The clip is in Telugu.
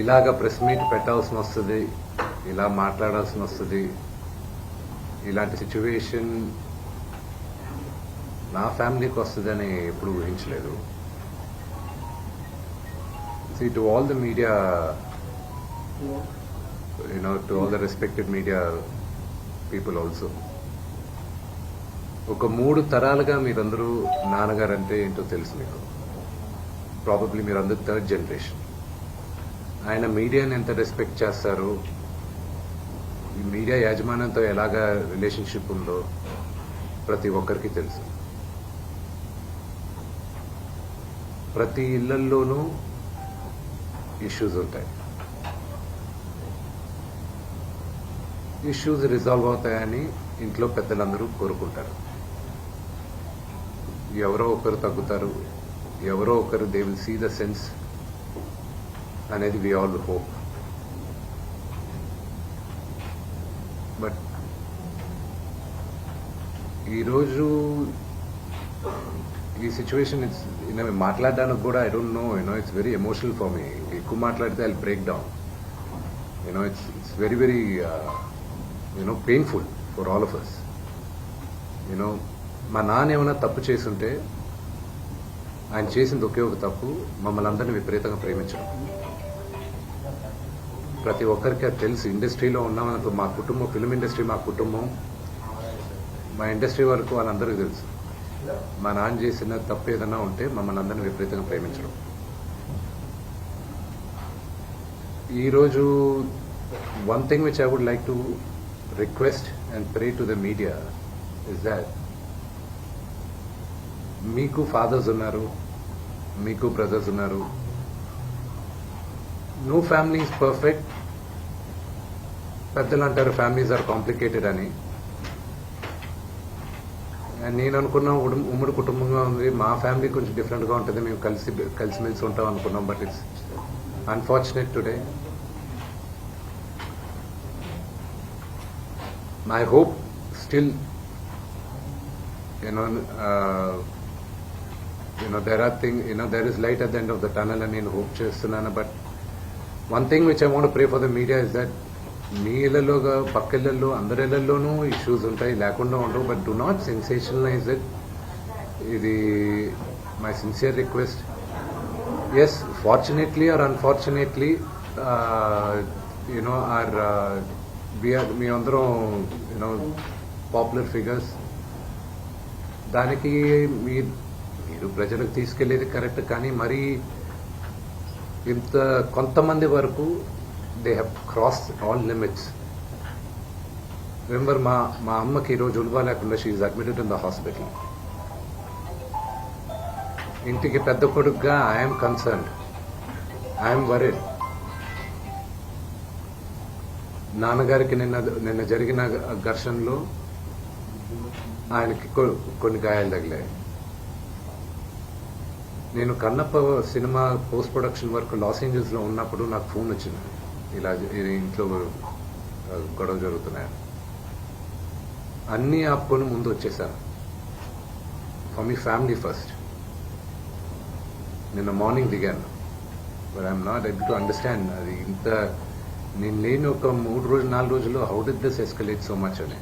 ఇలాగ ప్రెస్ మీట్ పెట్టాల్సిన వస్తుంది, ఇలా మాట్లాడాల్సిన వస్తుంది. ఇలాంటి సిచ్యువేషన్ నా ఫ్యామిలీకి వస్తుందని ఎప్పుడు ఊహించలేదు. See, to all the media, to all the respected media people also, ఒక 3 తరాలుగా మీరందరూ నాన్నగారు అంటే ఏంటో తెలుసు మీకు. ప్రాబబ్లీ మీరందరూ 3rd జనరేషన్. ఆయన మీడియాని ఎంత రెస్పెక్ట్ చేస్తారు, ఈ మీడియా యాజమాన్యంతో ఎలాగా రిలేషన్షిప్ ఉందో ప్రతి ఒక్కరికి తెలుసు. ప్రతి ఇళ్లల్లోనూ ఇష్యూస్ ఉంటాయి. ఇష్యూస్ రిజాల్వ్ అవుతాయని ఇంట్లో పెద్దలందరూ కోరుకుంటారు. ఎవరో ఒకరు తగ్గుతారు, ఎవరో ఒకరు they will see the sense అనేది వి ఆల్ హోప్. బట్ ఈరోజు ఈ సిచ్యువేషన్ మాట్లాడడానికి కూడా I don't know, it's very emotional for me. ఎక్కువ మాట్లాడితే I break down. It's very very painful for all of us. మా నాన్న ఏమైనా తప్పు చేసుంటే ఆయన చేసింది ఒకే ఒక తప్పు, మమ్మల్ని అందరినీ విపరీతంగా ప్రేమించడం. ప్రతి ఒక్కరికి అది తెలుసు. ఇండస్ట్రీలో ఉన్నామనుకో, మా కుటుంబం, ఫిల్మ్ ఇండస్ట్రీ మా కుటుంబం, మా ఇండస్ట్రీ వరకు వాళ్ళందరికీ తెలుసు. మా నాన్న చేసిన తప్పు ఏదైనా ఉంటే మమ్మల్ని అందరినీ విపరీతంగా ప్రేమించడం. ఈరోజు one thing which I would like to request and pray to the media is that మీకు ఫాదర్స్ ఉన్నారు, మీకు బ్రదర్స్ ఉన్నారు. No family is perfect. పెద్దలు అంటారు ఫ్యామిలీస్ ఆర్ కాంప్లికేటెడ్ అని. నేను అనుకున్నా ఉమ్మడి కుటుంబంగా ఉంది, మా ఫ్యామిలీ కొంచెం డిఫరెంట్గా ఉంటుంది, మేము కలిసిమెలిసి ఉంటాం అనుకున్నాం. But it's unfortunate today. I hope still there is light at the end of the tunnel అని నేను హోప్ చేస్తున్నాను. But one thing which I want pray for the media is that మీ ఇళ్లలోగా పక్క ఇళ్లలో అందరి ఇళ్లలోనూ ఇష్యూస్ ఉంటాయి, లేకుండా ఉండవు. But do not sensationalise it. ఇది my sincere request. Yes, fortunately or unfortunately మీ అందరం పాపులర్ ఫిగర్స్. దానికి మీరు ప్రజలకు తీసుకెళ్లేది కరెక్ట్, కానీ మరి ఇంత కొంతమంది వరకు they have crossed all limits. Remember, మా అమ్మకి ఈరోజు ఉల్వా లేకుండా she is admitted in the hospital. ఇంటికి పెద్ద కొడుకుగా ఐఎమ్ కన్సర్న్డ్, ఐఎమ్ వరీడ్. నాన్నగారికి నిన్న జరిగిన ఘర్షణలో ఆయనకి కొన్ని గాయాలు తగిలాయి. నేను Kannappa cinema post production work Los ఏంజల్స్లో ఉన్నప్పుడు నాకు ఫోన్ వచ్చింది, ఇలా ఇంట్లో గొడవ జరుగుతున్నాయి. అన్నీ ఆపుకొని ముందు వచ్చేసాను. For me family first. నిన్న మార్నింగ్ దిగాను. But I'm not able to understand అది ఇంత నేను లేని ఒక 3 రోజులు 4 రోజుల్లో how did this escalate so much అని.